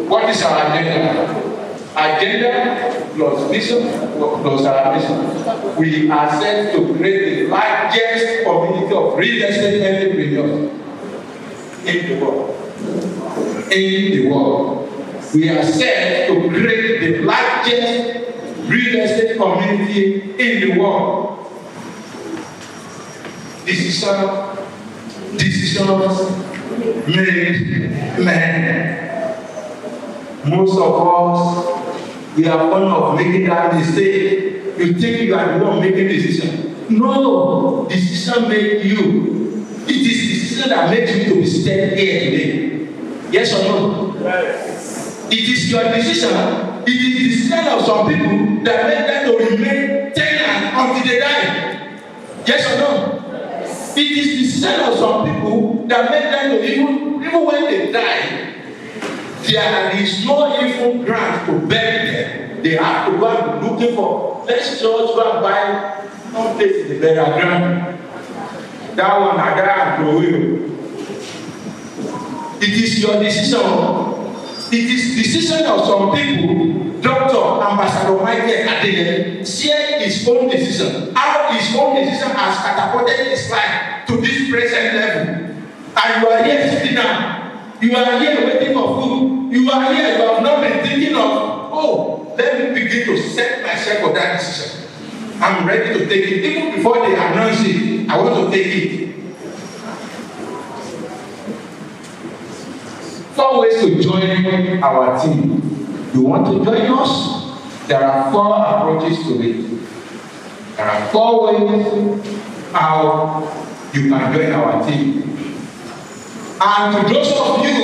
What is our agenda? Agenda plus vision plus our mission. We are set to create the largest community of real estate entrepreneurs in the world. In the world. We are set to create the largest real estate community in the world. Decisions made men. Most of us, we are fond of making that mistake. You think you are the one making decision. No, decision make you. It is decision that makes you to be standing here today. Yes or no? Yes. It is your decision. It is the decision of some people that make them to remain tenant until they die. Yes or no? Yes. It is the decision of some people that make them to even when they die, there is no even grant to bury them. They have to go and be looking for. Let's just go and buy some place in the burial ground. That one I got to you. It is your decision. It is decision of some people. Dr. Ambassador Michael Adeyemi shared his own decision. How his own decision has catapulted his life to this present level. And you are here sitting down. You are here waiting for food. You are here, you have not been thinking of, oh, let me begin to set myself for that decision. I'm ready to take it. Even before they announce it, I want to take it. 4 ways to join our team. You want to join us? There are 4 approaches to it. There are 4 ways how you can join our team. And to those of you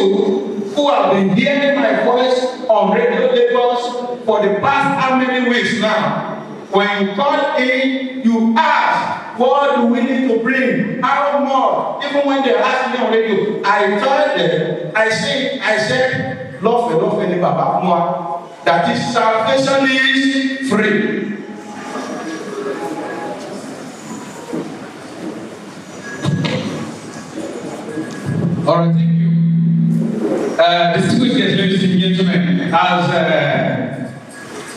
who have been hearing my voice on Radio Lagos for the past how many weeks now, when you call in, you ask, what do we need to bring? How more? Even when they ask me on radio, I told them, I said, love Baba, that is salvation is free. All right, thank you. Distinguished guests, ladies and gentlemen, as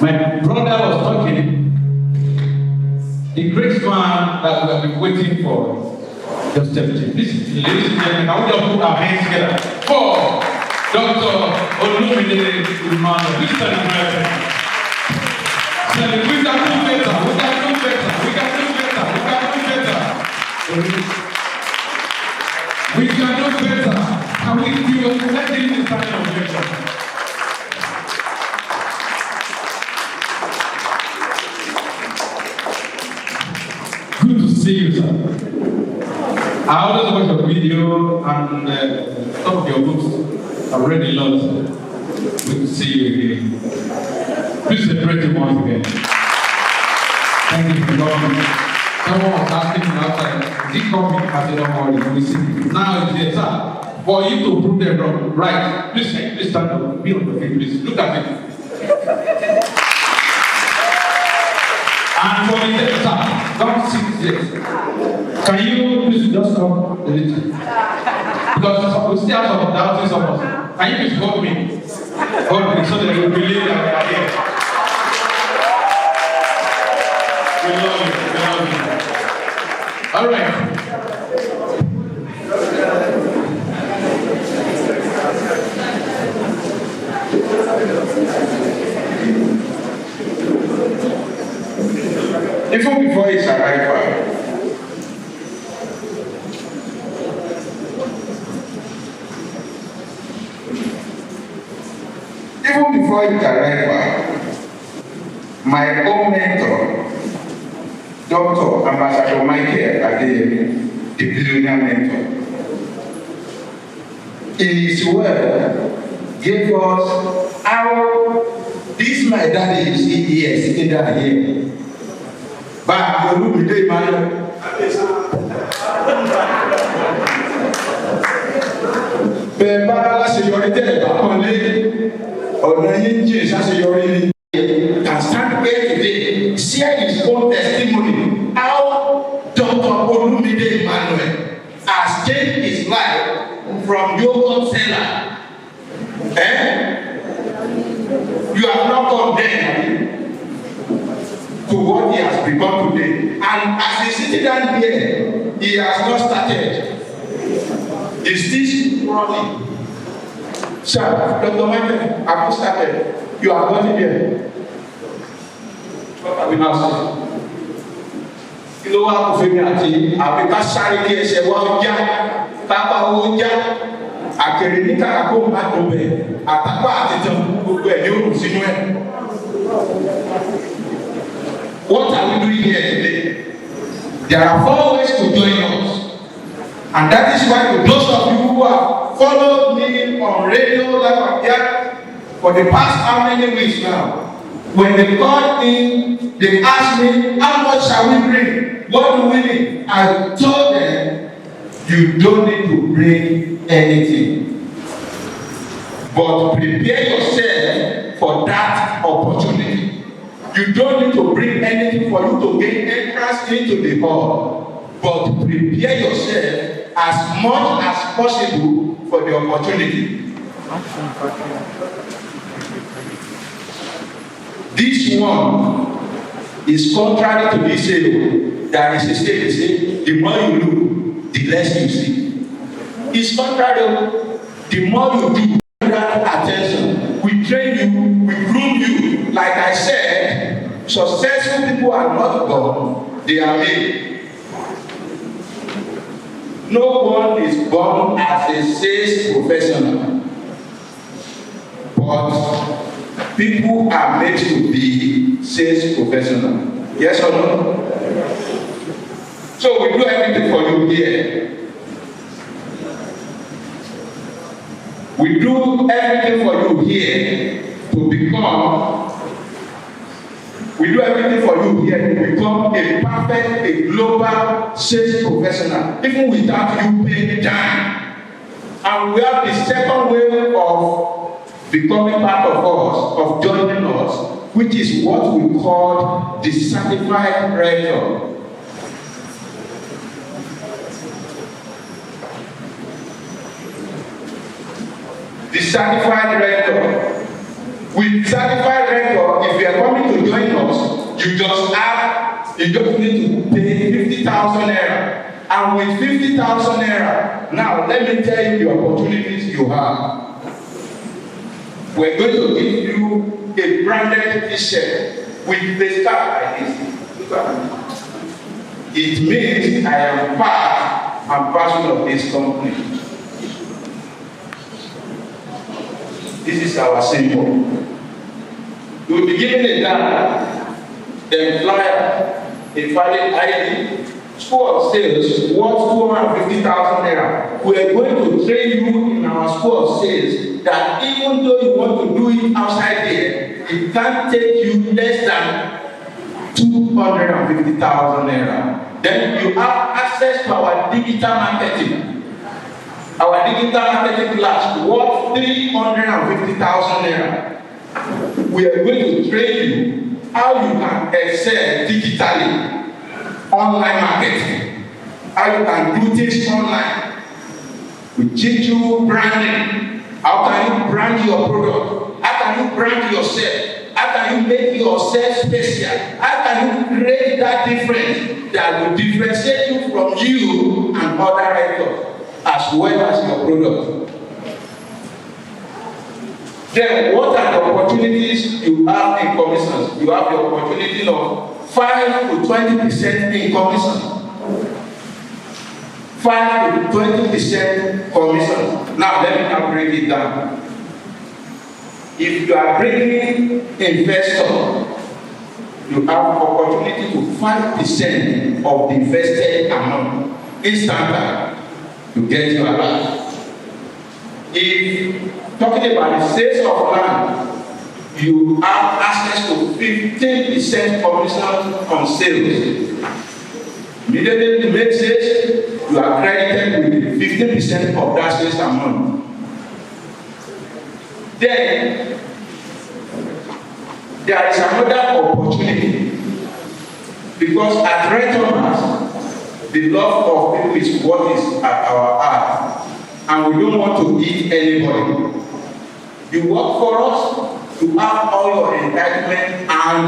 my brother was talking, the great man that we have been waiting for, just step in. Please, ladies and gentlemen, I want to put our hands together for Dr. Olumide Emmanuel. Please stand in prayer. We can do better. We can do better. We can do better. We can do better. We can do better. And we will let him stand in objection. Good to see you, sir. I always watch your video and some of your books. I read a lot. Good to see you again. Please celebrate him once again. Thank you for coming. Someone was asking me outside, is he coming? I said, don't worry, we see. Now it's here, sir. For you to prove them wrong, right? Please stand up. Be on your feet, please. Look at it. And for the next time, don't sit there. Can you please just come a little? Because we still have some doubting some of us. Can you please hold me? Hold me so that you believe that we are here. We love you. We love you. All right. Even before his arrival, my own mentor, Dr. Ambassador Michael Adeyemi, the billionaire mentor, in his word, gave us how this my daddy you see here, sitting down here. But you look with Emmanuel. Bẹ́ẹ̀ bá aláṣeyọrí tẹ́lẹ̀ bá kàn lé ọ̀nà yín jìn ṣàṣeyọrí ni. Can stand here today, share his own testimony how Dr. Olumide Emmanuel has changed his life from yogurt seller stand here, he has not started. He's still running. Sir, Dr. Michael, have you started? You are going here. What have we now said? Kí ló wá kó fèmí àti àbí ká sáré kí ẹsẹ̀ wá ó já, tápá ó já, àkèrè ní kàkà kó má tó bẹ̀, àtàpá àti tán gbogbo ẹ̀ ní òrùn sínú ẹ̀. What are we doing here today? There are 4 ways to join us. And that is why to those of you who have followed me on radio Life and Death for the past how many weeks now, when they called in, they asked me, how much shall we bring? What do we need? I told them, you don't need to bring anything. But prepare yourself for that opportunity. You don't need to bring anything for you to gain entrance into the hall. But prepare yourself as much as possible for the opportunity. This one is contrary to this saying. There is a statement say, the more you look, the less you see. It's contrary. The more you do, attention. We train you, we groom you. Like I said, successful people are not born, they are made. No one is born as a sales professional. But people are made to be sales professional. Yes or no? So we do everything for you here. We do everything for you here to become. We do everything for you here to become a perfect, a global sales professional, even without you paying time. And we have the second way of becoming part of us, of joining us, which is what we call the certified rector. The certified rector. With certified rector, if you are coming to join us, you just need to pay 50,000 naira. And with 50,000 naira, now let me tell you the opportunities you have. We're going to give you a branded t-shirt with the star like this. Look at it. It means I am part and parcel of this company. This is our symbol. You will be given a data, then flyer, a valid ID, school of sales worth 250,000 naira. We are going to train you in our school of sales that even though you want to do it outside there, it can take you less than 250,000 naira. Then you have access to our digital marketing. Our digital marketing class worth 350,000 naira. We are going to train you how you can excel digitally, online marketing, how you can do things online. We teach you branding. How can you brand your product? How can you brand yourself? How can you make yourself special? How can you create that difference that will differentiate you from you and other writers, as well as your product? Then what are the opportunities you have in commissions? You have the opportunity of 5 to 20% in commissions. 5 to 20% commission. Now let me now break it down. If you are bringing investor, you have opportunity to 5% of the invested amount instant to get your alert. If talking about the sales of land, you have access to 15% commission on sales. Immediately you make sales, you are credited with 15% of that sales amount. Then there is another opportunity, because at Retomas, the love of people is what is at our heart, and we don't want to eat anybody. You work for us to have all your entitlement and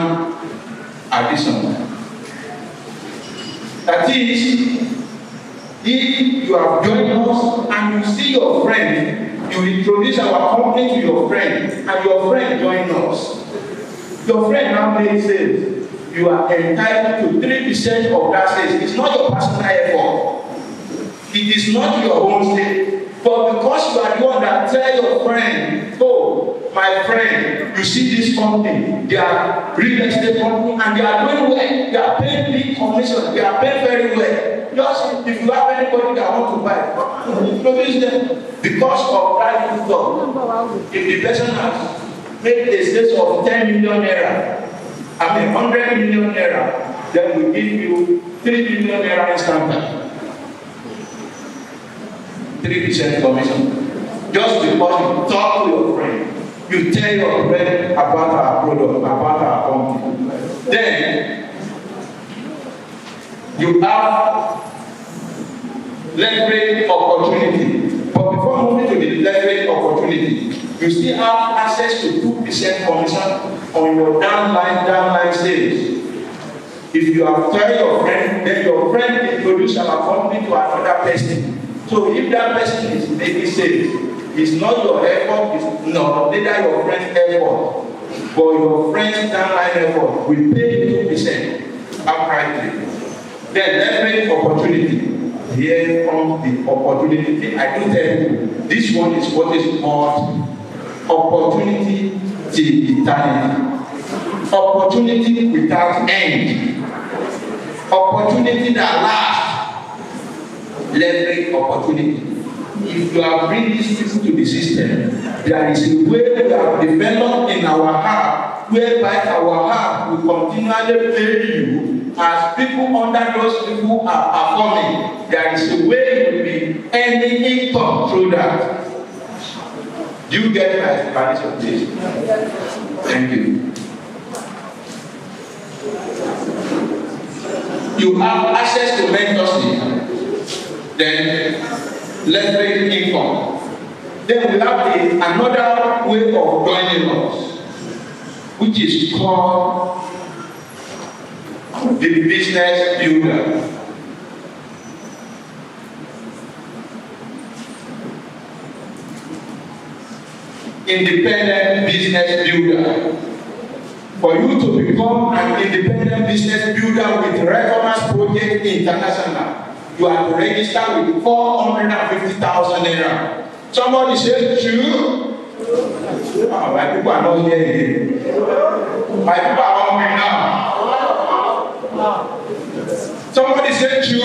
addition. That is, if you have joined us and you see your friend, you introduce our company to your friend, and your friend join us. Your friend now makes sales. You are entitled to 3% of that sales. It's not your personal effort. It is not your own sales. But because you are the one that tell your friend, oh, my friend, you see this company, they are real estate company, and they are doing well. They are paying big commission. They are paying very well. Just if you have anybody that want to buy, introduce them. Because of that you talk. If the person has made a sales of 10 million naira, 100 million naira, then we give you 3 million naira instantly. 3% commission. Just because you talk to your friend, you tell your friend about our product, about our company. Then you have leverage opportunity. But before moving to the leverage opportunity, you still have access to 2% commission on your downline sales. If you have told your friend, then your friend introduce our company to another person. So if that person is making sales, it's not your effort, it's not neither your friend's effort, but your friend's downline effort will pay you 2% outrightly. Then leverage opportunity. Here comes the opportunity. I do tell you, this one is what is called opportunity till eternity. Opportunity without end. Opportunity that lasts. Leverage opportunity. If you are bringing these people to the system, there is a way we have developed in our heart, whereby our heart will continually pay you as people under those people are performing. There is a way you will be earning income through that. Do you get my explanation, please? Thank you. You have access to mentorship. Then leverage income. Then we have another way of joining us, which is called the business builder. Independent business builder. For you to become an independent business builder with Recommence Project International, you have to register with 450,000 naira. Somebody says true. Oh, my people are not here. My people are hungry now. Somebody said true.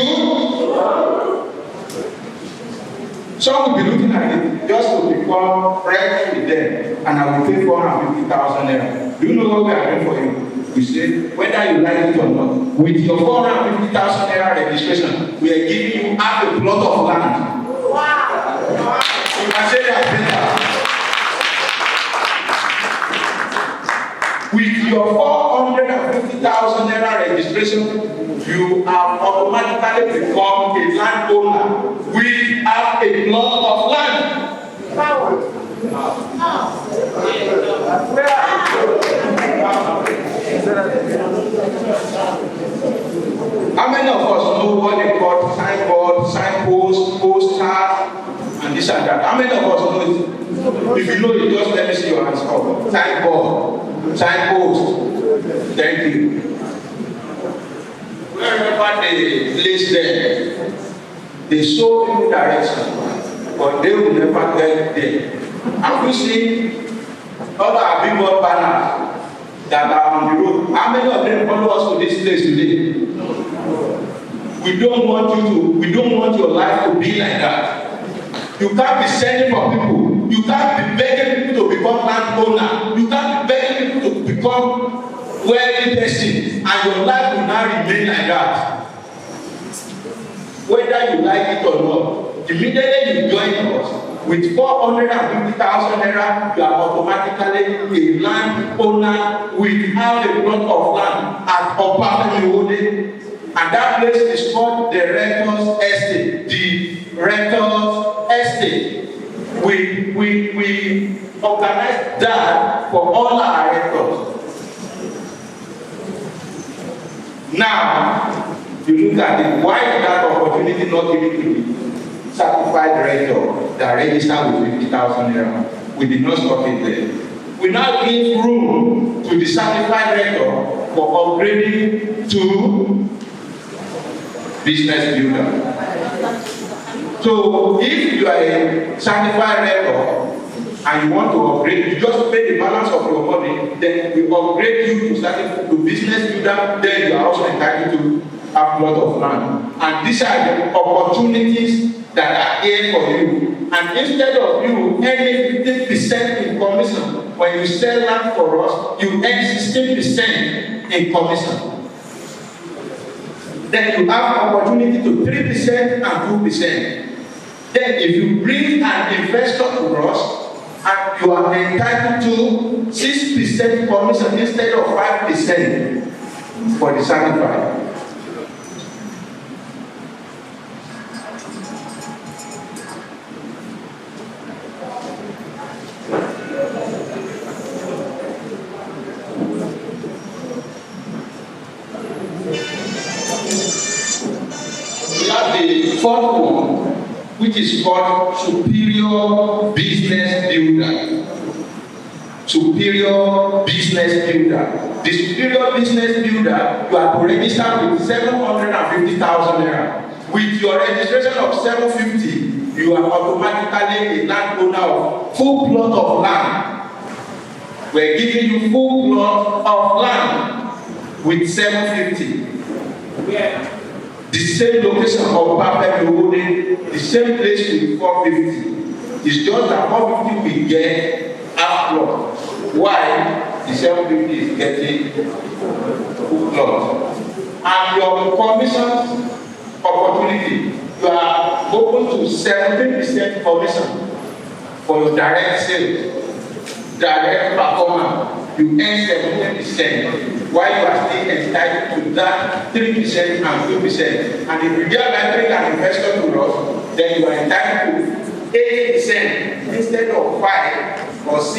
Some will be looking at it just to become friends with them, and I will pay 450,000 naira. Do you know what we are doing for you? We say, whether you like it or not, with your 450,000 naira registration, we are giving you half a plot of land. Wow! You can say that better. With your 450,000 naira registration, you have automatically become a landowner with half a plot of land. Wow! How many of us know what they call signboard, signpost, postcard, and this and that? How many of us know it? If you know it, just let me see your hands up. Signboard, signpost. Thank you. Wherever they place them, they show people direction, but they will never get there. Have you seen other billboard banners that are on the road? How many of them follow us to this place today? We don't want your life to be like that. You can't be sending for people. You can't be begging people to become landowner. You can't be begging people to become wealthy person, and your life will not remain like that. Whether you like it or not, immediately you join us. With 450,000 naira, you are automatically a landowner with half a plot of land at Opafemiwode. And that place is called the Rector's Estate. The Rector's Estate. We organize that for all our rectors. Now, You look at it, why is that opportunity not given to the certified rector that registered with 50,000 naira? We did not stop it there. We now give room to the certified rector for upgrading to business builder. So if you are a certified rector and you want to upgrade, you just pay the balance of your money, then we upgrade you to business builder, then you are also entitled to a plot of land. And these are the opportunities that are here for you. And instead of you earning 15% in commission, when you sell land for us, you earn 16% in commission. Then you have opportunity to 3% and 2%. Then if you bring an investor to us, and you are entitled to 6% commission instead of 5% for the certified. We have the fourth one, which is called Superior Business Builder. Superior Business Builder. The Superior Business Builder, you are to register with 750,000 naira. With your registration of 750, you are automatically a landowner of full plot of land. We're giving you full plot of land with 750. Yeah. The same location of perfect loading, the same place with 450. It's just that 450 we get half plot. Why? The 750 is getting full plot. And your commission opportunity, you are open to 17% commission for your direct sales, direct performance. You earn 17%. While you are still entitled to that 3% and 2%. And if you get like bring an investor to us, then you are entitled to 8% instead of 5 or 6,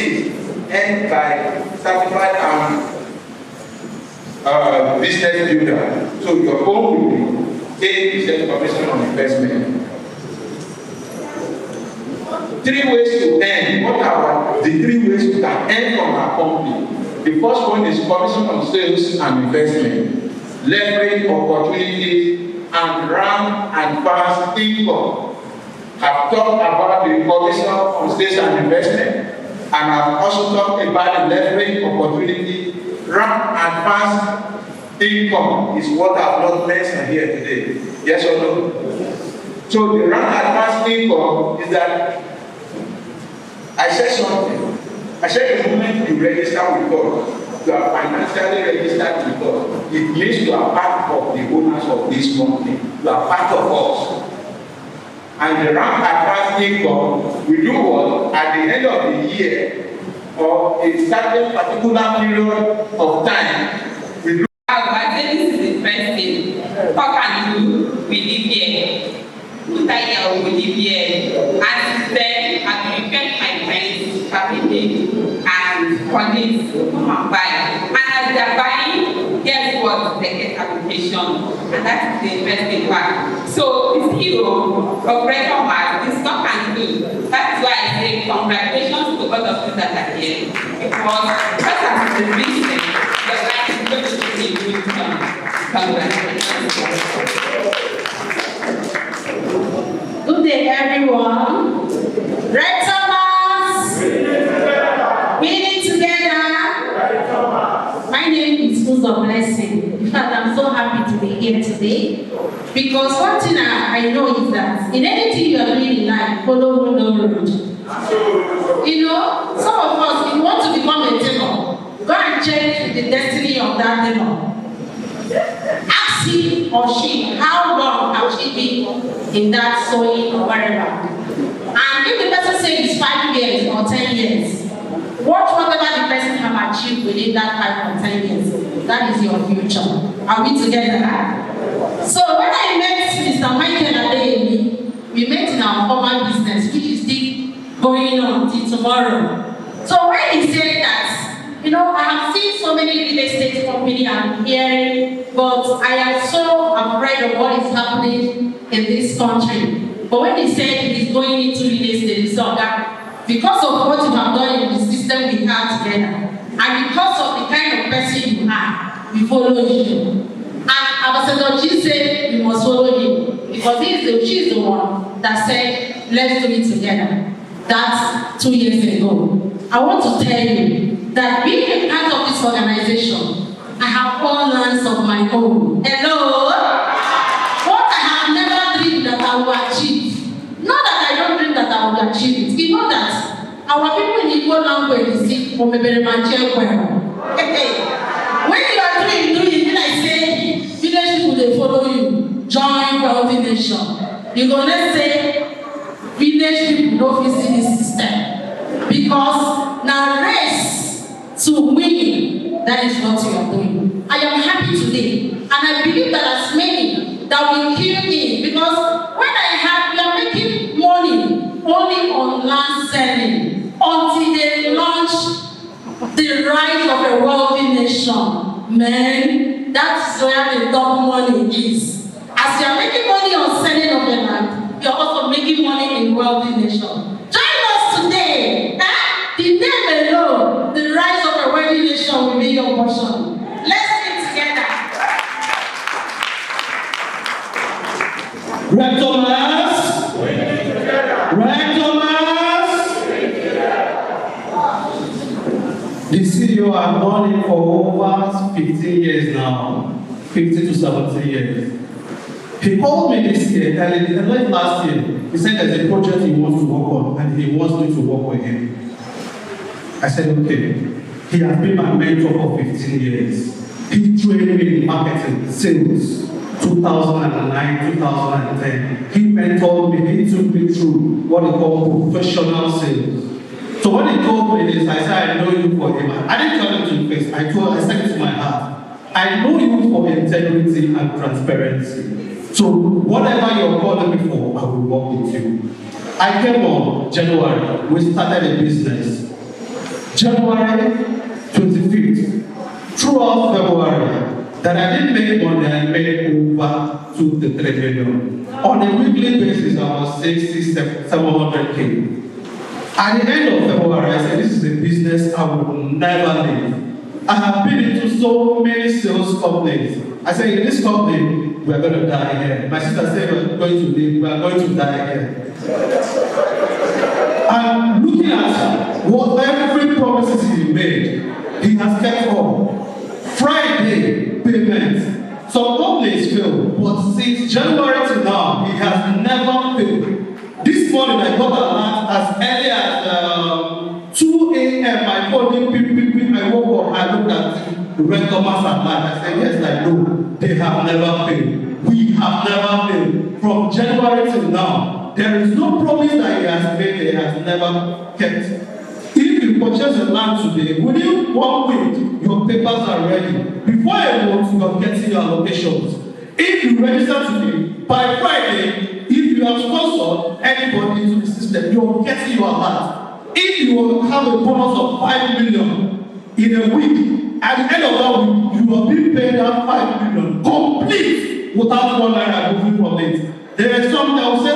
earned by certified and business builder. So your own will be 8% commission on investment. 3 ways to earn. What are the 3 ways you can earn from our company? The first one is commission on sales and investment, leverage opportunities, and ramp and fast income. I've talked about the commission on sales and investment, and I've also talked about the leverage opportunity. Ramp and fast income is what I've not mentioned here today. Yes or no? So the ramp and fast income is that I said something. I said the moment you register with us, you are financially registered with us. It means you are part of the owners of this company. You are part of us. And the rank advance income, we do what? At the end of the year, or a certain particular period of time, we do. I say this is interesting. How can you with DPL? Who tell you with DPL? And then I will repent my friends, family, and colleagues to come and buy. And as they are buying, guess what? They get application. And that is the interesting part. So this hero of Record Mark is not can do. That's why I say congratulations to all of you that are here. Because as the business, your life is going to be a good one. Congratulations. Good day, everyone. Red Thomas. Meeting together. My name is Full of Blessing. In fact, I'm so happy to be here today because one thing I know is that in anything you are doing in life, follow no road. You know, some of us, if you want to become a tailor, go and check the destiny of that tailor. Ask him or she, how long have she been in that sewing or wherever? And if the person says it's 5 years or 10 years, watch whatever the person have achieved within that 5 or 10 years. That is your future. Are we together? So when I met Mr. Michael Adeyemi, we met in our formal business, which is still going on till tomorrow. So when he said that I have seen so many real estate companies I'm hearing, but I am so afraid of what is happening in this country. But when he said he's going into real estate, he said that because of what you have done in the system we have together, and because of the kind of person you are, we follow you. And Ambassador G said we must follow him because she is the one that said, let's do it together. That's 2 years ago. I want to tell you that being a part of this organization, I have all lands of my own. Hello? What I have never dreamed that I will achieve. Not that I don't dream that I will achieve it. You know that our people in Igbo language is from when you are doing, I say, village people they follow you. Join Wealthy Nation. You're gonna say, village people don't visit this system. Because now race to win, that is what you are doing. I am happy today, and I believe that as many that will kill me, because when we are making money only on land selling until they launch the rise of a wealthy nation. Man, that's where the double money is. As you are making money on selling of the land, you are also making money in wealthy nation. Join us today. The name alone, the rise of a wealthy nation will be your portion. Let's get together. Right, Thomas? Right, Thomas? The CEO has done it for over 15 years now. 50 to 70 years. He called me this year, late last year. He said there's a project he wants to work on and he wants me to work with him. I said, okay. He has been my mentor for 15 years. He trained me in marketing, sales, 2009, 2010. He mentored me, he took me through what they call professional sales. So when he told me this, I said, I know you for him. I didn't tell him to the face. I said it to my heart. I know you for integrity and transparency. So whatever you're calling me for, I will work with you. I came on January. We started a business. January 25th, throughout February, that I didn't make money, I made over 2 to 3 million. On a weekly basis, I was 60, 700K. At the end of February, I said, this is a business I will never leave. I have been into so many sales companies. I said, in this company, we are going to die here. My sister said, we are going to die here. And looking at what every promises he made, he has kept up. Friday payment. Some companies fail, but since January to now, he has never failed. This morning I got alert as early as 2 a.m. I called him, I woke up, I looked at the red Thomas at night. I said, yes, I know. They have never failed. We have never failed. From January till now, there is no promise that he has made, he has never kept. If you purchase a land today, within 1 week, your papers are ready. Before a month, you are getting your allocations. If you register today, by Friday, if you have sponsored anybody into the system, you are getting your alert. If you have a bonus of 5 million in a week, at the end of that week, you will be paid that 5 million complete without 1 naira moving from it. There is some that will say,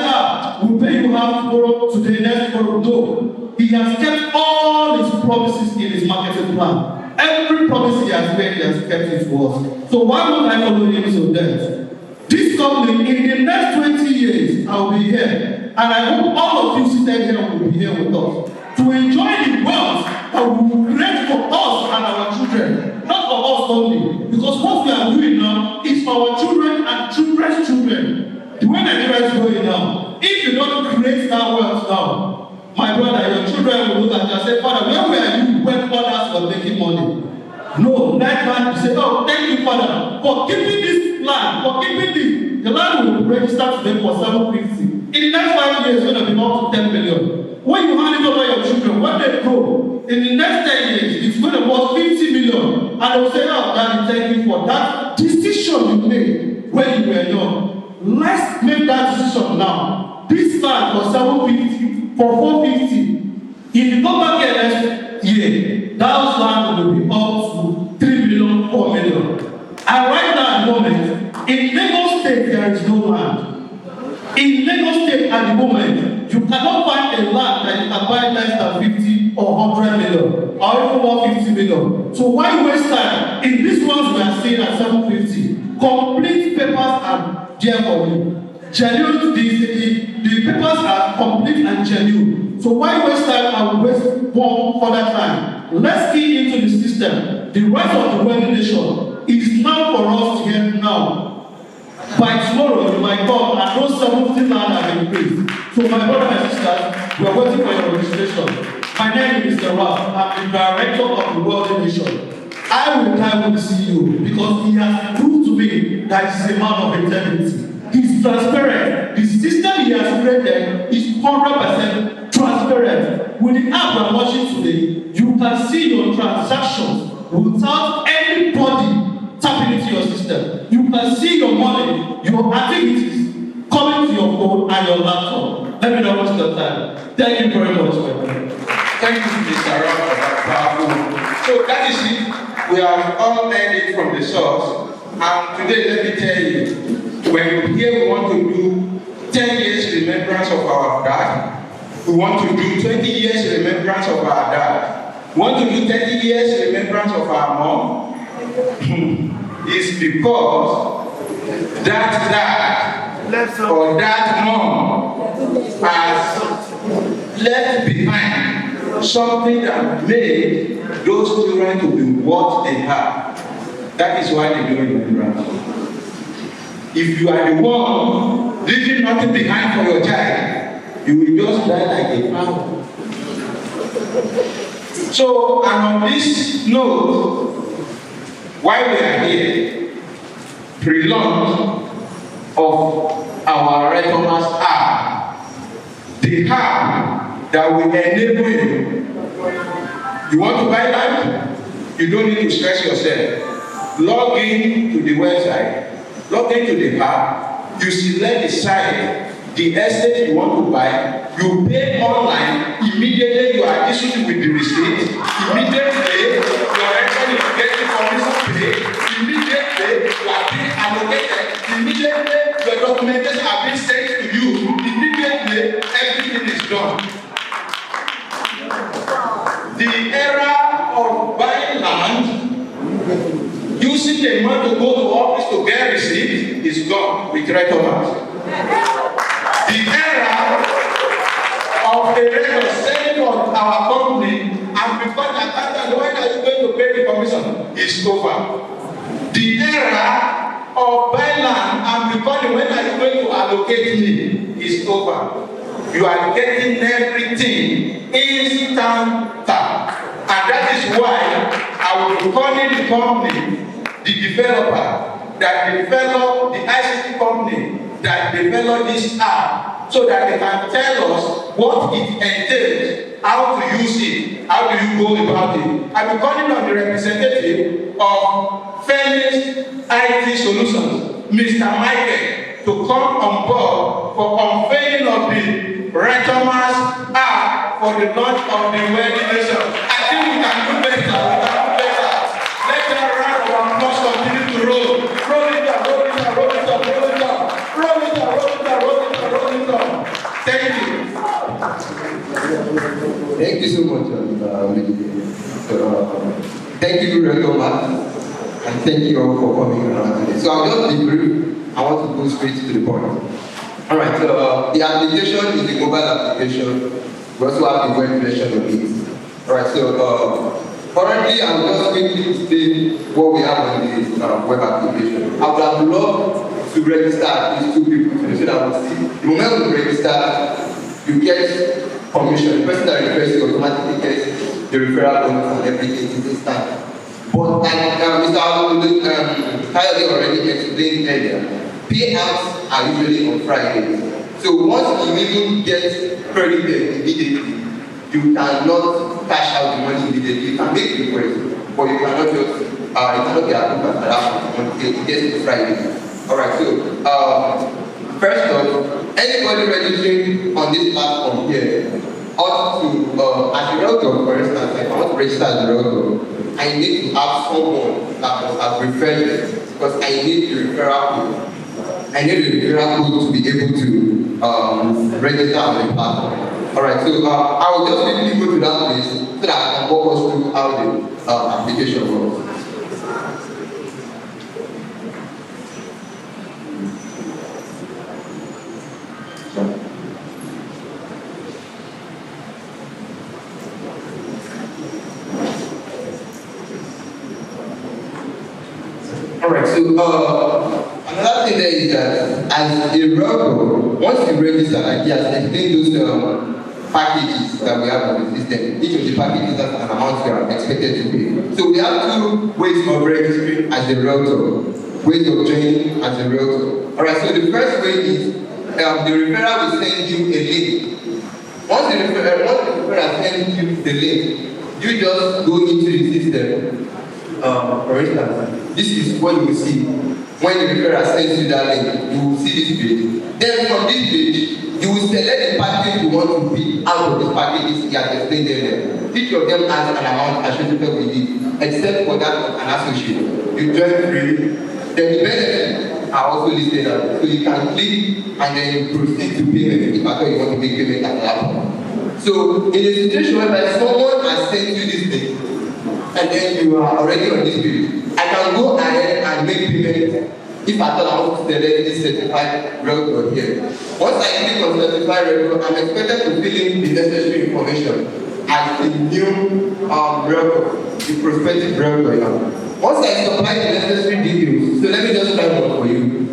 we'll pay you half tomorrow, today, next tomorrow. No. He has kept all his promises in his marketing plan. Every promise he has made, he has kept it to us. So why would I follow him so that? This company, in the next 20 years, I will be here. And I hope all of you seated here will be here with us. To enjoy the wealth that we will create for us and our children. Not for us only. Because what we are doing now is for our children and children's children. The way Nigeria is going now, if you don't create that wealth now, my brother, your children will look at you and say, Father, where were you when others were making money? No, that man will say, oh, thank you, Father, for keeping this land, for keeping this. The land will register today for 750. In the next 5 years, it's going to be up to 10 million. When you hand it over your children, when they grow, in the next 10 years, it's going to be worth 50 million. And they'll say, oh, Daddy, thank you for that decision you made when you were young. Let's make that decision now. This land for 750, for 450. If you come back here next year, that land will be up to 3 million, 4 million. And right now at the moment, in Lagos State, there is no land. In Lagos State at the moment, you cannot find a land that you can buy less than 50 or 100 million, or even 150 million. So why waste time? In these ones we are seeing at 750, complete papers are there for you. Genuine, the papers are complete and genuine. So why waste time and waste one further time? Let's key into the system. The right of the wedding nation is now for us to get now. By tomorrow, you might come and those 70 land have increased. So my brother and sisters, we are waiting for your registration. My name is Mr. Ralph. I'm the director of the World Nation. I will die with the CEO because he has proved to me that he's a man of integrity. He's transparent. The system he has created is 100% transparent. With the app we're watching today, you can see your transactions without anybody tapping into your system. You can see your money, your activities coming to your phone and your laptop. Let me know what's your time. Thank you very much, my friend. Thank you, Mr. Rob, for that powerful. So that is it. We have all heard it from the source. And today, let me tell you, when you hear we want to do 10 years remembrance of our dad, we want to do 20 years remembrance of our dad, we want to do 30 years remembrance of our mom, is because that dad or that mom has left behind something that made those children to be what they have. That is why they do remembrance. If you are the one leaving nothing behind for your child, you will just die like a fowl. So, and on this note, while we are here, pre-launch of our Retomers app, the app that will enable you. You want to buy land? You don't need to stress yourself. Log in to the website, log into the app, you select the site, the estate you want to buy, you pay online, immediately you are issued with the receipt, immediately you are actually getting commission pay, immediately you are being allocated, immediately your documentation are being sent to you, immediately everything is done. The era of buying land, using the money to go to office to get receipt is gone with Retomers. The era of the rate of selling of our company and because accountant, when are you going to pay the commission is over. The era of buying land and because when are you going to allocate me is over. You are getting everything instant. And that is why I will be calling the company, the developer that developed the ICT company that developed this app so that they can tell us what it entails, how to use it, how do you go about it. I'll be calling on the representative of Phoenix IT Solutions, Mr. Michael, to come on board for unveiling of the Retomers app for the launch of the wedding nation. I think we can do better. Let them run our must continue to roll. Roll it up, roll it up, roll it up, roll it up. Roll it up, roll it up, roll it up, roll it up. Thank you. Thank you so much, thank you very much, and thank you all for coming around today. So I'll just be brief. I want to go straight to the point. All right. So the application is the mobile application. We also have the web version of it. All right. So currently, I will just quickly state what we have on the web application. I would have loved to register these two people so that we'll see. The moment we register, you get commission. The person that requests you automatically gets the referral bonus and everything is instant. But like Mr. Kayode already explained earlier, payouts are usually on Fridays. So once you even get credited immediately, you cannot cash out the money immediately. You can make requests, but you cannot just it cannot be approved at that point until it gets to Friday. Alright, so first off, anybody registering on this platform here ought to, as a result of, for instance, if I want to register as a realtor, I need to have someone that must have referred them because I need the referral code. I need the referral code to be able to register on the platform. Alright, so I will just quickly go to that place so that I can walk us through how the application works. Alright, so another thing there is that as a realtor, once you register, like he has explained those packages that we have on the system, each of the packages has an amount you are expected to pay. So we have two ways of registering as a realtor, ways of joining as a realtor. Alright, so the first way is the referrer will send you a link. Once the referrer sends you the link, you just go into the system. For instance, this is what you will see. When the referrer sends you that link, you will see this page. Then from this page, you will select the package you want to be out of the packages he has explained there. Each of them has an amount associated with it, except for that of an associate. You join free. Then the benefits are also listed out. So you can click and then you proceed to payment if after you want to make payment at that point. So in a situation whereby someone has sent you this thing, and then you are already on this page, I can go ahead and make payment if I thought I want to select this certified realtor here. Once I click on certified realtor, I'm expected to fill in the necessary information as the new realtor, the prospective realtor now. Once I supply the necessary details, so let me just try one for you.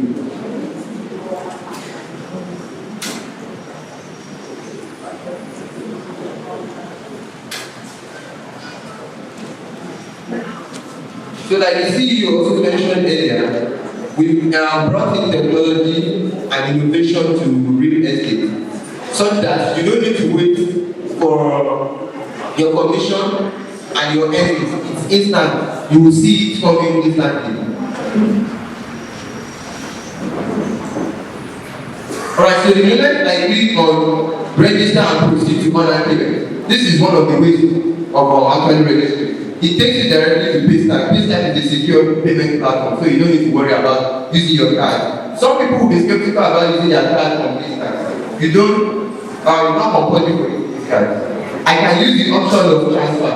So like the CEO also mentioned earlier, we brought in technology and innovation to real estate such that you don't need to wait for your commission and your earnings. It's instant. You will see it coming instantly. Alright, so the moment I click on register and proceed to online payment, this is one of the ways of actually registering. It takes you directly to Paystack. Paystack is a secure payment platform, so you don't need to worry about using your card. Some people will be skeptical about using their card from Paystack. You don't, it's not compulsory for you to use card. I can use the option of transfer.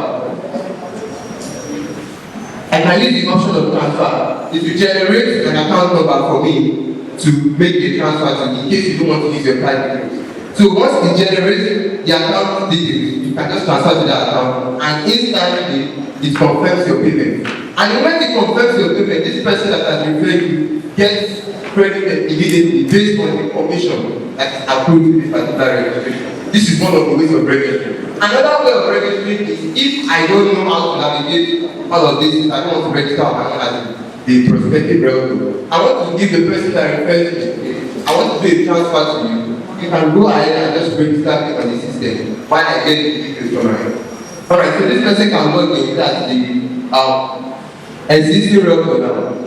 I can use the option of transfer. If you generate an account number for me to make a transfer to in case you don't want to use your card details. So once it generates the account details, you can just transfer to that account and instantly it confirms your payment. And when it confirms your payment, this person that has referred you gets credited immediately based on the commission that is approved in this particular registration. This is one of the ways of registering. Another way of registering is if I don't know how to navigate all of this, I don't want to register on my own as the prospective realtor. I want to give the person that refers me, I want to do a transfer to you. You can go ahead and just register it on the system while I get the details from my. Alright, so this person can log in as the existing realtor now.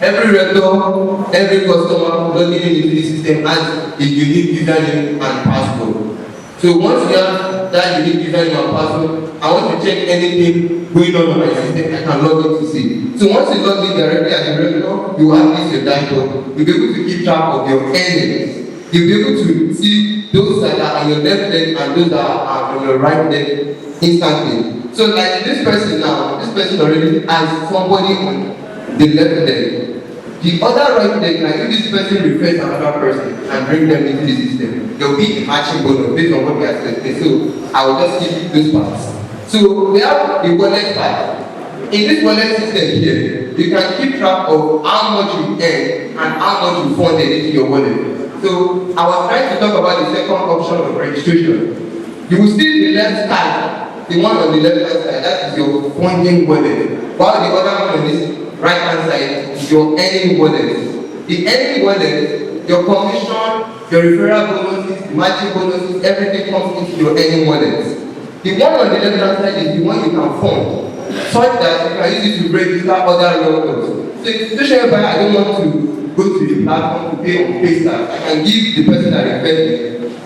Every realtor, every customer logging into the system has a unique username and password. So once you have that unique username and password, I want to check anything going on my system, I can log in to see. So once you log in directly as a realtor, you have this your dashboard. You'll be able to keep track of your earnings. You'll be able to see those that are on your left leg and those that are on your right leg instantly. So like this person now, this person already has somebody on the left leg. The other right leg, like if this person refers another person and bring them into the system, there will be a matching bonus based on what we are saying. So I will just give you those parts. So we have the wallet part. In this wallet system here, you can keep track of how much you earn and how much you funded into your wallet. So I was trying to talk about the second option of registration. You will see the left side, the one on the left side, that is your funding wallet. While the other one on this right hand side is your earning wallet. The earning wallet, your commission, your referral bonuses, matching bonuses, everything comes into your earning wallet. The one on the left hand side is the one you can fund, such that you can use it to register other realtors. So in a situation where I don't want to go to the platform to pay on PayStack. I can give the person that referred me,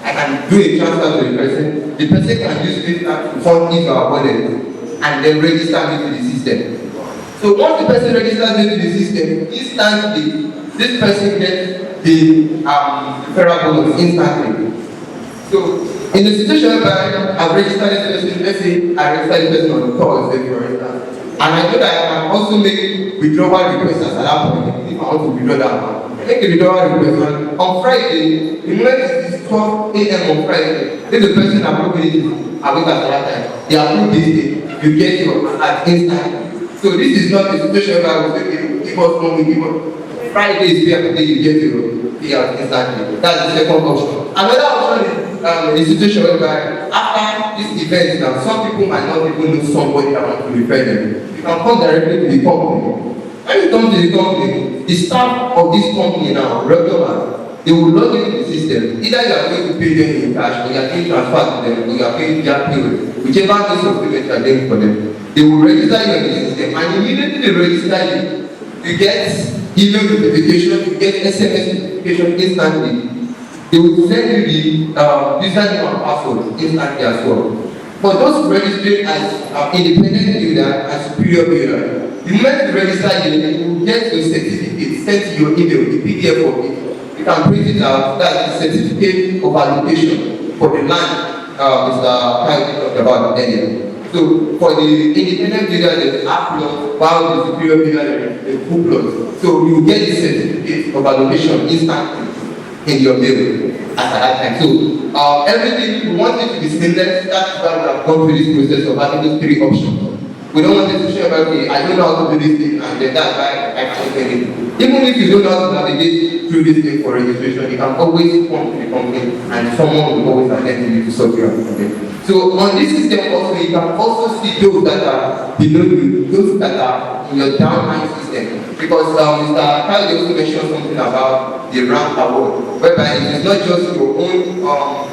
I can do a transfer to the person. The person can use PayStack to fund into our wallet and then register me to the system. So once the person registers me to the system, instantly, this person gets the referral bonus instantly. So in the situation where I've registered this person, let's say I registered this person on Thursday, for instance, and I know that I can also make withdrawal requests at that point if I want to withdraw that amount. I make a withdrawal request on Friday. The moment it is 12 a.m. on Friday, if the person approved it at that time, they approve this day, you get your at instantly. So this is not a situation where I will say, give us 1 week, give us Friday is pay after day, you get your pay out instantly. That's the second option. Another option is a situation whereby after this event now, some people might not even know somebody that wants to refer them. You can come directly to the company. When you come to the company, the staff of this company now, regular, they will log into the system. Either you are going to pay them in cash, or you are paying transfer to them, or you are paying their payroll. Whichever means of payment you are doing for them. They will register you in the system, and immediately they register you, you get email notification, you get SMS notification instantly. They will send you the username and password instantly as well. For those registering as independent builder and superior builder, the moment you register, you will get your certificate sent to your email, the PDF of it. You can print it out. That's the certificate of allocation for the land Mr. Kyle talked about earlier. So for the independent builder, there's half plot, while the superior builder, there's full plot. So you get the certificate of allocation instantly in your mail at that time. So everything, we want it to be seamless. That's why we have gone through this process of having those 3 options. We don't want it to show about, okay, I don't know how to do this thing, and then that's why I can't get it. Even if you don't know how to navigate through this thing for registration, you can always come to the company and someone will always attend you to solve your problem. So on this system also, you can also see those that are below you, those that are in your downline system. Because Mr. Kyle also mentioned something about the rank award, whereby it is not just your own work,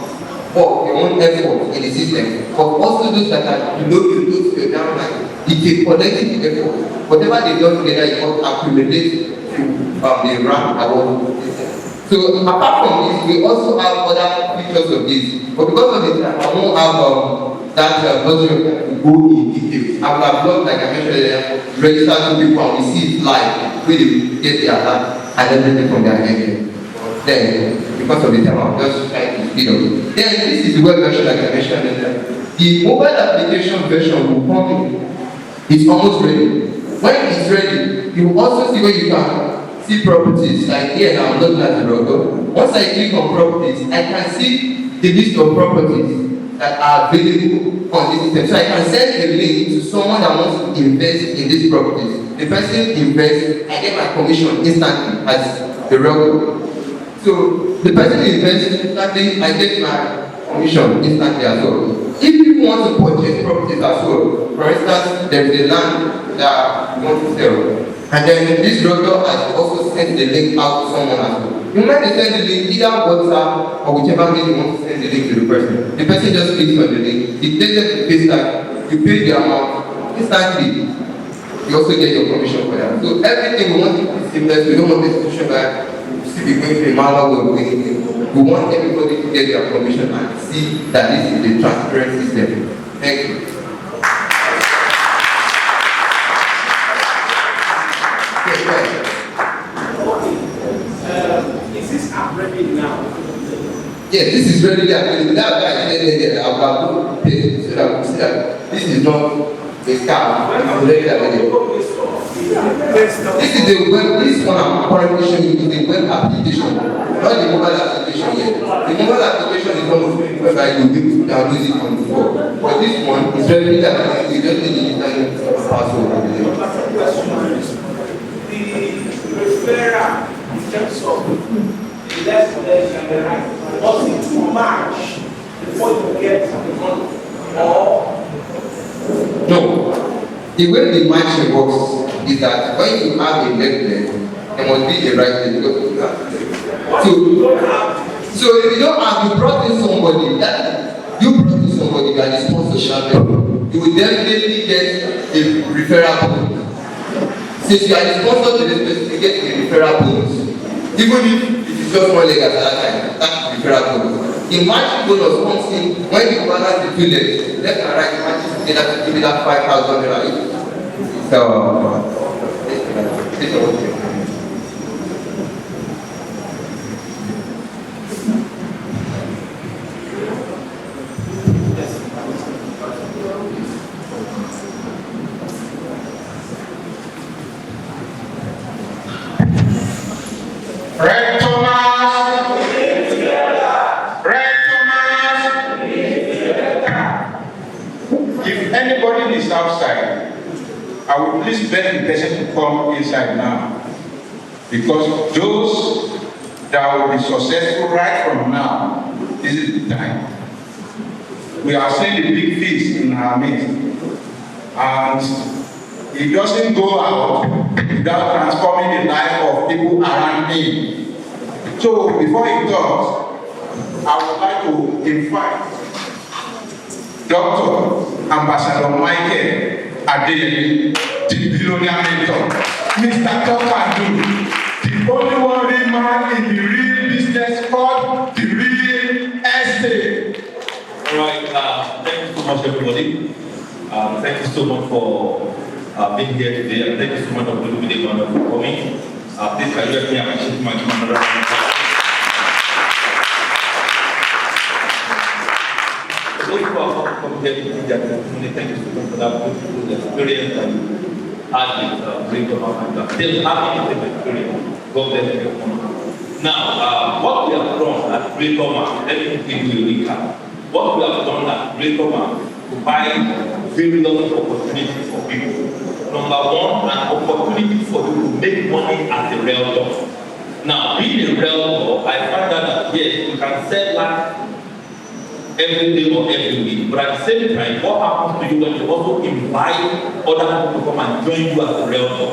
your own effort in the system, but also those that are below you, those your downline. It's a collective effort. Whatever they do together, you must accumulate to the rank award system. So apart from this, we also have other features of this. But because of the time, I won't have that luxury to go in details. I will have blogged, like I mentioned earlier, register to people and we see it live, really get their alert and everything from their end. Then, because of the time, I'm just trying to speed up. Then this is the web version, like I mentioned earlier. The mobile application version will come in. It's almost ready. When it's ready, you will also see where you can see properties. Like here now, I'm looking at the logo. Once I click on properties, I can see the list of properties that are available on this system. So I can send a link to someone that wants to invest in these properties. The person invests, I get my commission instantly as the logo. So the person invests instantly, I get my commission instantly as well. If people want to purchase properties as well, for instance, there is a land that you want to sell. And then this broker has also sent the link out to someone as well. You might send the link either WhatsApp or whichever way you want to send the link to the person. The person just clicks on the link, it takes them to the PayStack, you pay the amount instantly. You also get your commission for that. So everything we want to be seamless. We don't want this situation where you still be going to a manual way of doing it. We want everybody to get their commission and see that this is a transparent system. Thank you. Is this app ready now? Yes, this is ready available. That's why I said that I will have to so that we see that this is not a scam. It's ready available. This is the web, this one I'm currently showing you is the web application, not the mobile application yet. The mobile application is almost whereby you will be able to download it on the phone. But this one is ready available. You just need the internet password. The referral in terms of the left leg and the right, was it too much before you get the money? Or no. The way the matching works is that when you have a left leg, there must be a right leg because you have so if you don't have, you brought in somebody that you brought in somebody that is sponsorship, you will definitely get a referral bonus. Since you are the sponsor to this person, you get a referral bonus. Even if it is just one leg at that time, that's the referral bonus. The matching bonus comes in when you balance the two legs, left and right matches together to give you that 5,000 naira. So, Red Thomas. Red Thomas. If anybody is outside, I would please beg the person to come inside now. Because those that will be successful right from now, this is the time. We are seeing the big feast in our midst. And it doesn't go out without transforming the life of people around him. So before he talks, I would like to invite Dr. Ambassador Michael Adeyemi, the billionaire mentor, Mr. Tokadu, the only one real man in the real business called the real estate. All right, thank you so much, everybody. Thank you so much for being here today, and thank you so much for coming. Please can you help me appreciate my camera? For those who are coming here to their testimony, thank you so much for that beautiful experience that you had with Great Command. Still having the experience. God bless you. Now, what we have done at Great Command, let me give you a recap. What we have done at Great Command to provide various opportunities for people. Number one, an opportunity for you to make money as a realtor. Now, being a realtor, I find out that yes, you can sell land every day or every week, but at the same time, what happens to you when you also invite other people to come and join you as a realtor?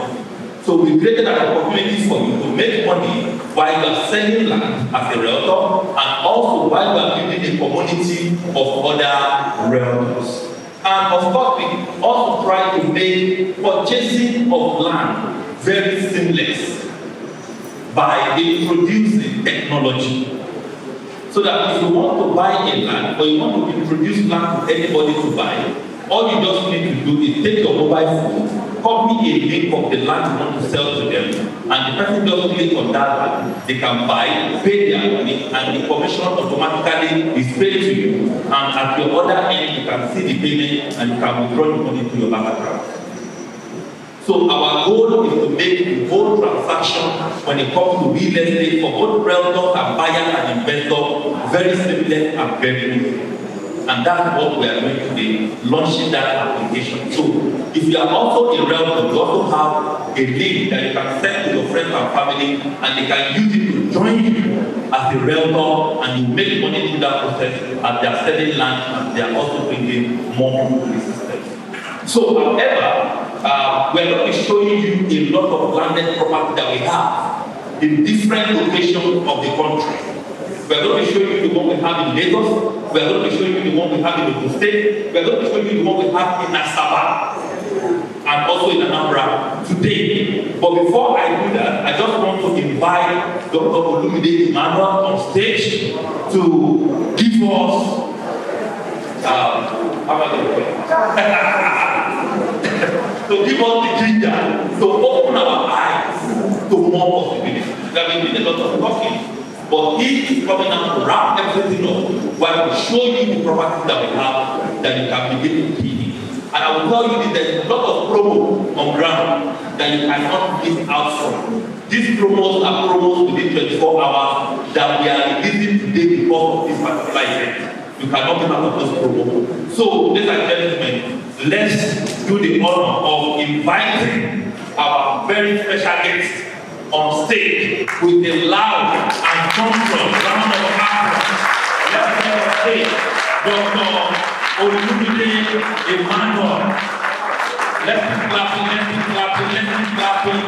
So we created an opportunity for you to make money while you are selling land as a realtor, and also while you are building a community of other realtors. And of course, we also try to make purchasing of land very seamless by introducing technology. So that if you want to buy a land or you want to introduce land to anybody to buy, all you just need to do is take your mobile phone, copy a link of the land you want to sell to them, and the person just click on that land. They can buy, pay their money, and the commission automatically is paid to you. And at your other end, you can see the payment and you can withdraw the money to your bank account. So our goal is to make the whole transaction when it comes to real estate for both realtors and buyers and investors very seamless and very easy. And that's what we are doing today, launching that application. So if you are also a realtor, you also have a link that you can send to your friends and family, and they can use it to join you as a realtor, and you make money through that process as they are selling land and they are also bringing more people to the system. So however, we are going to be showing you a lot of landed property that we have in different locations of the country. We are going to show you the one we have in Lagos. We are going to show you the one we have in Ogun State. We are going to show you the one we have in Asaba and also in Anambra today. But before I do that, I just want to invite Dr. Olumide Emmanuel on stage to give us to give us the ginger to open our eyes to more possibilities. There will be a lot of talking. But he is coming out to wrap everything up while we show you the properties that we have that you can begin to key. And I will tell you that there is a lot of promo on ground that you cannot miss out from. These promos are promos within 24 hours that we are releasing today because of this particular event. You cannot miss out of those promos. So, ladies and gentlemen, let's do the honor of inviting our very special guest on stage with a loud and thunderous round of applause. Let's get on stage Dr. Olumide Emmanuel. Let's be clapping, let's be clapping, let's be clapping.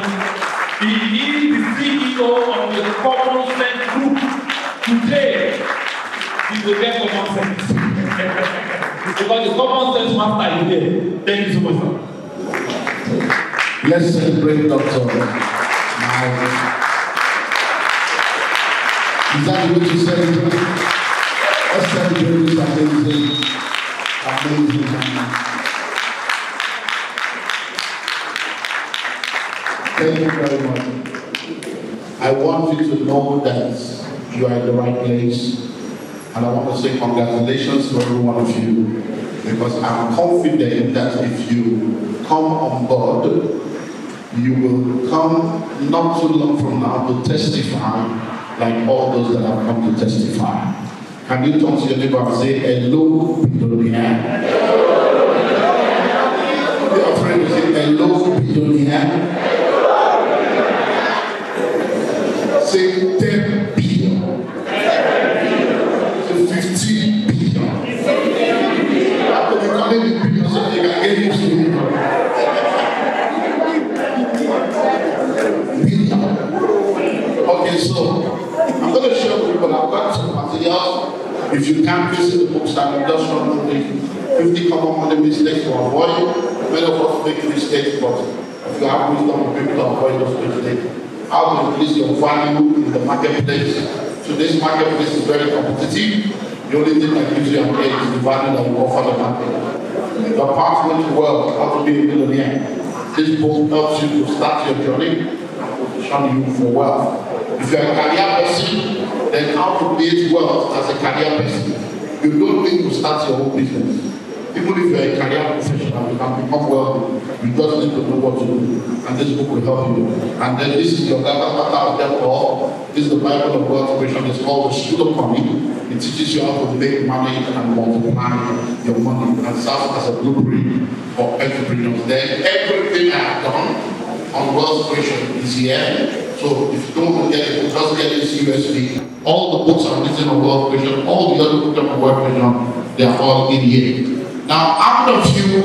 He is the CEO of the Common Sense Group. Today, he will get common sense. Because the Common Sense master is here. Thank you so much, sir. Let's celebrate Dr. Is that the way to celebrate? Let's celebrate this amazing man. Thank you very much. I want you to know that you are in the right place. And I want to say congratulations to every one of you. Because I'm confident that if you come on board, you will come not too long from now to testify like all those that have come to testify. Can you talk to your neighbor and say, hello, Bidonia? Be afraid to say, hello, Bidonia. Say 10 billion. Say 15 billion. After you call it the billion, so you can get used to it. Billion. Okay, so I'm going to show you, but I've got some materials. If you can't visit the bookstand, just run the 50 common money mistakes to avoid. Many of us make mistakes, but if you have wisdom, you to avoid those mistakes. How to increase your value in the marketplace. So this marketplace is very competitive. The only thing that gives you an edge is the value that you offer the market. The pathway to wealth, how to be a millionaire. This book helps you to start your journey and position you for wealth. If you're a career person, then how to create wealth as a career person. You don't need to start your own business. Even if you're a career professional, you can become wealthy. You just need to know what to do. And this book will help you. And then this is your Gagabata of Death Law. This is the Bible of Wealth Creation. It's called the School of Money. It teaches you how to make money and multiply your money and serve as a blueprint for entrepreneurs. Then everything I have done on wealth creation is here. So if you don't get it, just get this USB. All the books are written on wealth creation. All the other books on wealth creation, they are all in here. Now, how many of you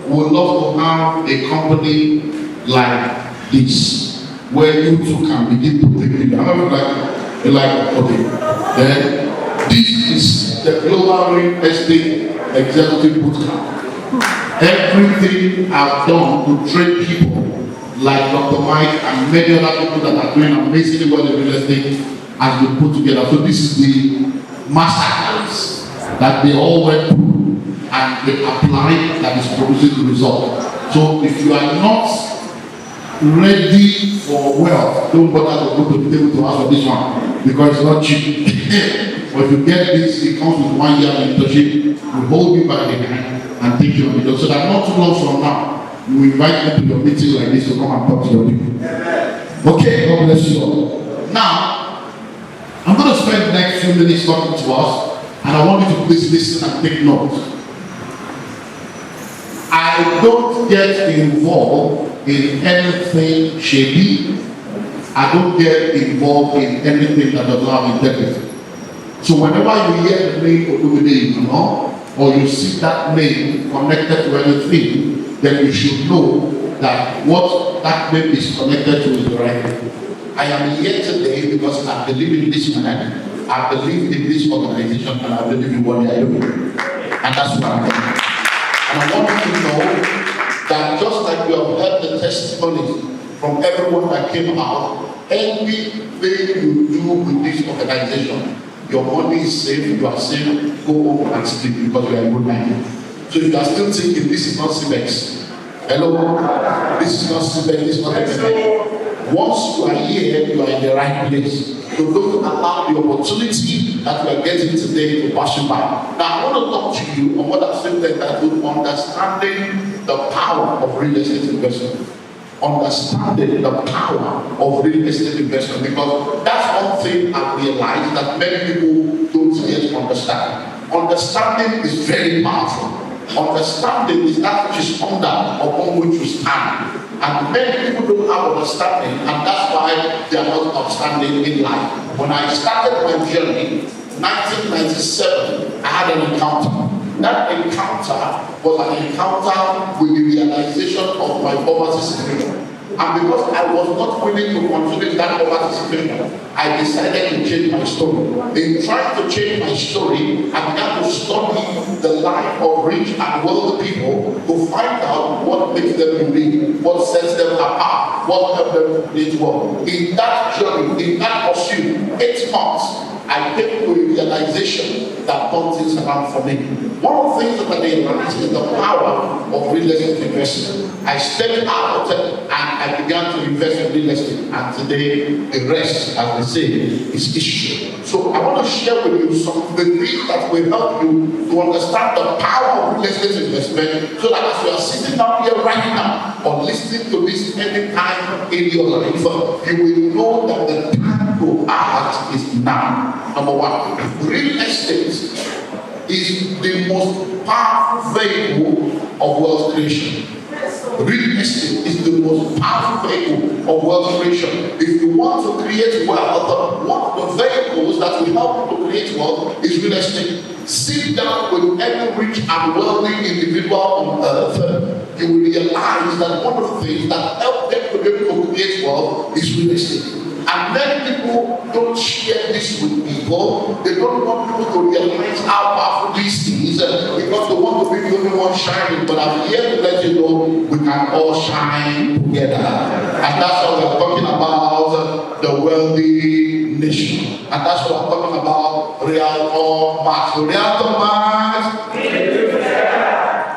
would love to have a company like this, where you too can begin to take people? How many you like, okay, then this is the Global Real Estate Executive Bootcamp. Everything I've done to train people like Dr. Mike and many other people that are doing amazingly well in real estate has been put together. So this is the master class that they all went through and they applied that is producing the result. So if you are not ready for wealth, don't bother to go to the table to ask for this one because it's not cheap. But if you get this, it comes with 1 year mentorship. We hold you by the hand and take you on the job. So that not too long from now, you invite me to your meeting like this to come and talk to your people. Okay, God bless you all. Now, I'm going to spend the next few minutes talking to us, and I want you to please listen and take notes. I don't get involved in anything shady. I don't get involved in anything that does not have integrity. So whenever you hear the name Olumide, or you see that name connected to anything, then you should know that what that name is connected to is the right thing. I am here today because I believe in this man, I believe in this organization, and I believe in what they are doing. And that's what I'm doing. And I want you to know that just like you have heard the testimonies from everyone that came out, anything you do with this organization, your money is safe, you are safe, go home and sleep because you are a good man. So if you are still thinking this is not CBEX, hello, this is not CBEX, this is not everything. Once you are here, you are in the right place. So don't allow the opportunity that we are getting today to pass you by. Now I want to talk to you on what I've said that would understanding the power of real estate investment. Understanding the power of real estate investment, because that's one thing I've realized that many people don't yet understand. Understanding is very powerful. Understanding is that which is under upon which you stand. And many people don't have understanding, and that's why they are not outstanding in life. When I started my journey, 1997, I had an encounter. That encounter was an encounter with the realization of my poverty situation. And because I was not willing to continue in that poverty situation, I decided to change my story. In trying to change my story, I began to study the life of rich and wealthy people to find out what makes them unique, what sets them apart, what helps them create wealth. In that journey, in that pursuit, 8 months, I came to a realization that turned things around for me. One of the things that I realized is the power of real estate investing. I stepped out and I began to invest in real estate, and today the rest, as they say, is history. So I want to share with you some of the things that will help you to understand the power of real estate investment, so that as you are sitting down here right now or listening to this any time in your life, you will know that the time to act is now. Number one, real estate is the most powerful vehicle of wealth creation. Real estate is the most powerful vehicle of wealth creation. If you want to create wealth, one of the vehicles that will help you to create wealth is real estate. Sit down with any rich and wealthy individual on earth, you will realize that one of the things that help them to be able to create wealth is real estate. And many people don't share this with people. They don't want people to realize how powerful this is, because they want to be the only one shining. But I'm here to let you know we can all shine together. And that's what we're talking about, the wealthy nation. And that's what I'm talking about, Realtor Max. Realtor Max.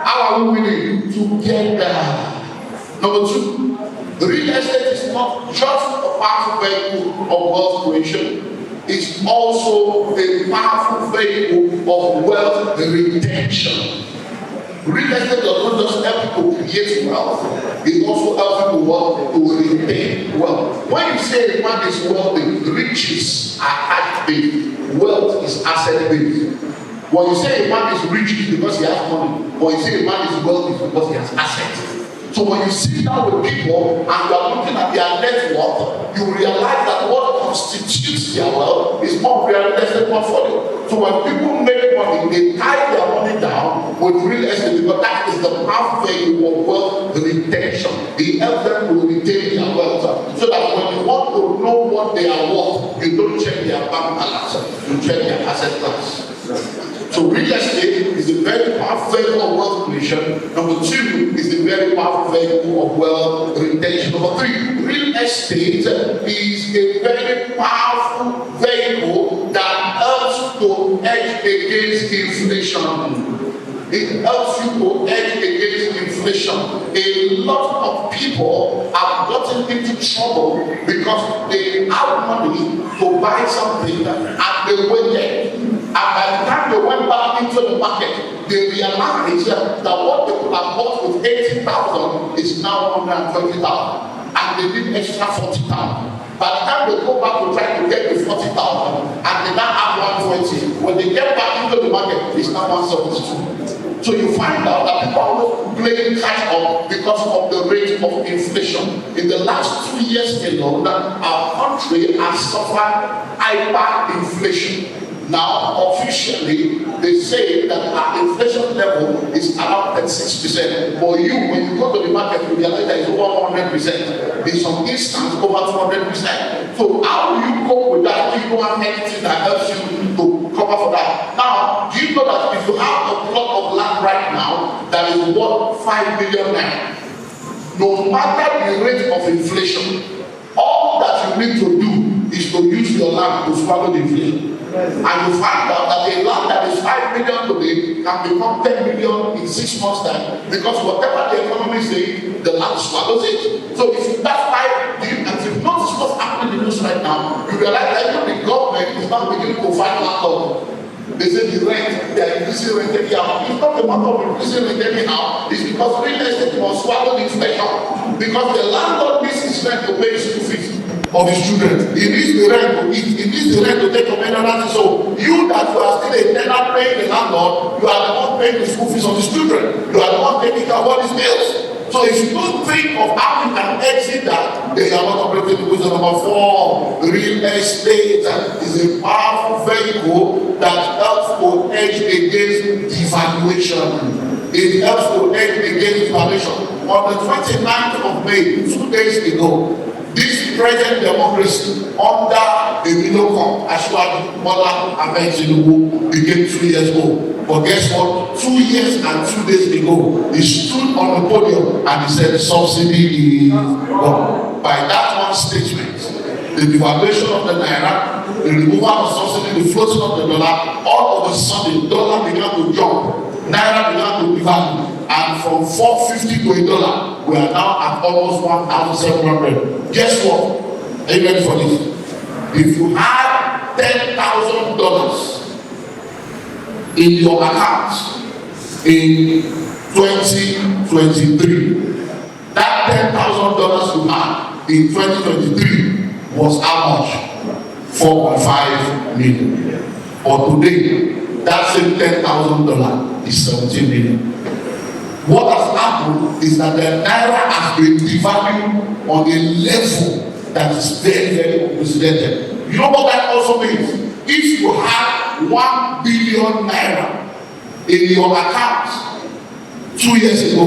How are we winning? Together. Number 2. Real estate is not just a powerful vehicle of wealth creation, it's also a powerful vehicle of wealth retention. Real estate does not just help people create wealth, it also helps people to retain wealth. When you say a man is wealthy, riches are cash-based, wealth is asset-based. When you say a man is rich, it's because he has money. When you say a man is wealthy, it's because he has assets. So when you sit down with people and you are looking at their net worth, you realize that what constitutes their wealth is more real estate portfolio. So when people make money, they tie their money down with real estate, because that is the powerful vehicle of wealth retention. It helps them to retain their wealth, so that when you want to know what they are worth, you don't check their bank balance, you check their asset class. So real estate is a very powerful vehicle of wealth creation. Number 2 is a very powerful vehicle of wealth retention. Number 3, real estate is a very powerful vehicle that helps to hedge against inflation. It helps you to hedge against inflation. A lot of people have gotten into trouble because they have money to buy something and they waited. And by the time they went back into the market, they realized that what they could have bought with 80,000 is now 120,000. And they need extra 40,000. By the time they go back to try to get the 40,000, and they now have 120, when they get back into the market, it's now 172. So you find out that people are always playing catch up because of the rate of inflation. In the last 2 years alone, our country has suffered hyperinflation. Now, officially, they say that our inflation level is around 36%. For you, when you go to the market, you realize that it's over 100%. In some instances, over 200%. So how do you cope with that? Do you have anything that helps you to cover for that? Now, do you know that if you have a plot of land right now that is worth 5 billion naira, no matter the rate of inflation, all that you need to do is to use your land to swallow the inflation. And you find out that a land that is 5 million today can become 10 million in 6 months' time, because whatever the economy is saying, the land swallows it. So if that's why, and if you notice what's happening in the news right now, you realize that even the government is now beginning to fight landlord. They say the rent, they are increasing rent anyhow. It's not a matter of increasing rent anyhow, it's because real estate must swallow the inflation. Because the landlord needs his rent to pay his school fees of his children. He needs the rent to eat, he needs the rent to take up maintenance. So you that you are still a tenant paying the landlord, you are the one paying the school fees of his children. You are the one taking care of all his bills. So if you don't think of how you can exit that, then you are not operating the wisdom. Number 4, real estate is a powerful vehicle that helps to hedge against devaluation. It helps to aid against devaluation. On the 29th of May, 2 days ago, this present democracy under Emiloko Asiwaju Bola Ahmed Tinubu became 2 years old. But guess what? 2 years and 2 days ago, he stood on the podium and he said subsidy is gone. By that one statement, the devaluation of the naira, the removal of subsidy, the floating of the dollar, all of a sudden, the dollar began to jump, naira began to devalue, and from $4.50 to $1, we are now at almost 1,700. Guess what? Are you ready for this? If you had $10,000 in your account in 2023, that $10,000 you had in 2023 was how much? 4.5 million. Or today, that same $10,000 is 17 million. What has happened is that the naira has been devalued on a level that is very, very unprecedented. You know what that also means? If you have 1 billion naira in your account 2 years ago,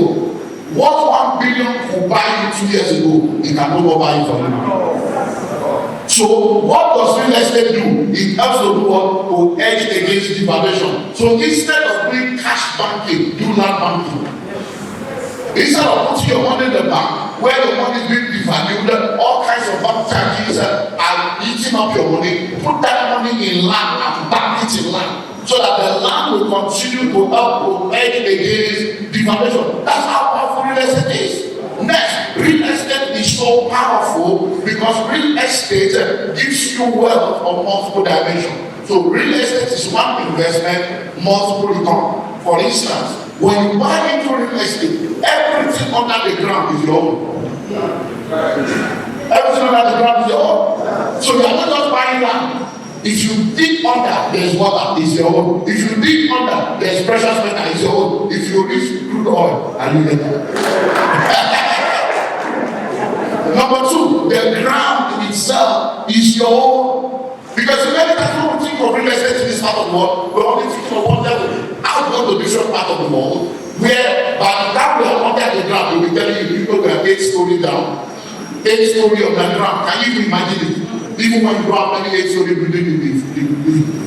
what 1 billion could buy you 2 years ago, it can no more buy you for you. So what does real estate do? It helps to do what? To hedge against devaluation. So instead of doing cash banking, do land banking. Instead of putting your money in the bank, where the money is being devalued, all kinds of bank charges are eating up your money, put that money in land and bank it in land, so that the land will continue to help to hedge against devaluation. That's how powerful real estate is. Next, real estate is so powerful because real estate gives you wealth on multiple dimensions. So real estate is one investment, multiple return. For instance, when you buy into real estate, everything under the ground is your own. Everything under the ground is your own. So you are not just buying land. If you dig under, there's water, it's your own. If you dig under, there's precious metal, it's your own. If you reach crude oil, and you get that. Number two, the ground itself is your own. Because many times when we think of real estate in this part of the world, we're only thinking of one level. I'll go to different part of the world where by the time we are under the ground, we'll be telling you, we are 8 stories down, 8 stories on the ground. Can you even imagine it? Even when you go out many 8-story building in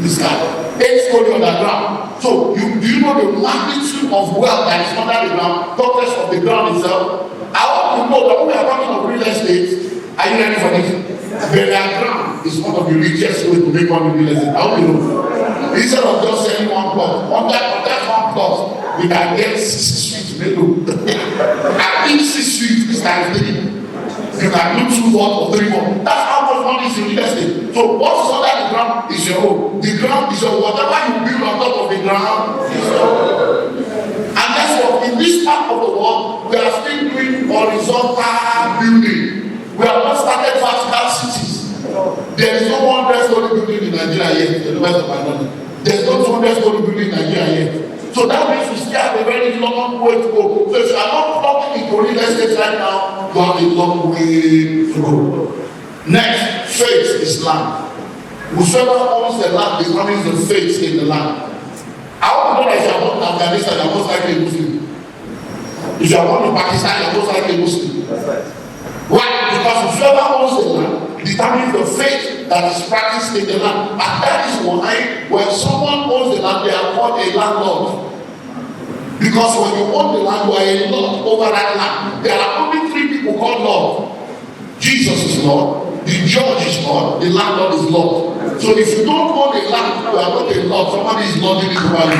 this sky, 8 stories on the ground. So do you know the magnitude of wealth that is under the ground, talkless of the ground itself? I want to know that when we are talking of real estate, are you ready for this? Burial ground is one of the richest ways to make money in real estate. How do you know? Instead of just selling one plot, on that one plot, we can get 6 suites. And each 6 suites is times 3. You can do 2 more or 3 more. That's how much money is in real estate. So what is under the ground is your own. The ground is your own. Whatever you build on top of the ground is your own. And that's what in this part of the world we are still doing horizontal building. We have not started vertical cities. There is no 100-story building in Nigeria yet, to the best of my knowledge. There is no 200-story building in Nigeria yet. So that means we still have a very long way to go. So if you are not plugging into real estate right now, you have a long way to go. Next, faith is land. Whosoever owns the land becomes the faith in the land. I want to know that if you are born in Afghanistan, you are most likely a Muslim. If you are born in Pakistan, you are most likely a Muslim. Why? Because whoever owns the land determines the faith that is practiced in the land. And that is why when someone owns the land, they are called a landlord. Because when you own the land, you are a lord over that land. There are only 3 people called Lord. Jesus is Lord, the judge is Lord, the landlord is Lord. So if you don't own the land, you are not a lord. Somebody is lording it over you.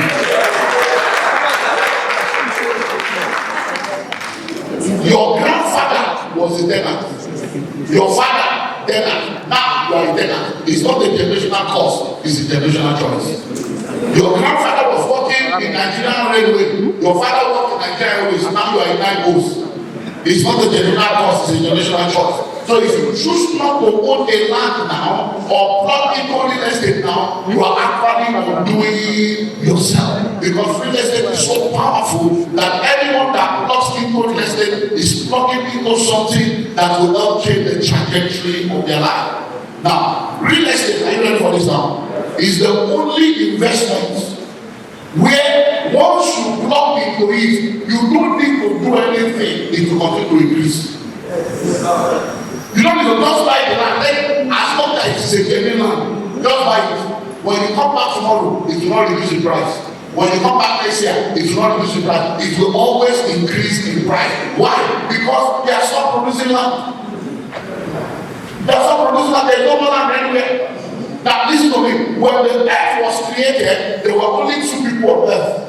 Your grandfather was a tenant. Your father, tenant. Now you are a tenant. It's not a generational curse, it's a generational choice. Your grandfather was working in Nigerian Railway. Your father worked in Nigerian Railways. Now you are in 9 O's. It's not a generational curse, it's a generational choice. So if you choose not to own a land now or plug into real estate now, you are actually doing yourself. Because real estate is so powerful that anyone that plugs into real estate is plugging into something that will help change the trajectory of their life. Now, real estate, are you ready for this now? Is the only investment where once you plug into it, you don't need to do anything, it will continue to increase. You don't need to just buy the land, then as long as it's a genuine land, just buy it. When you come back tomorrow, it will not reduce the price. When you come back next year, it will not reduce the price. It will always increase in price. Why? Because they are still producing land. They are still producing land. There is no more land anywhere. Now listen to me. When the earth was created, there were only two people on earth.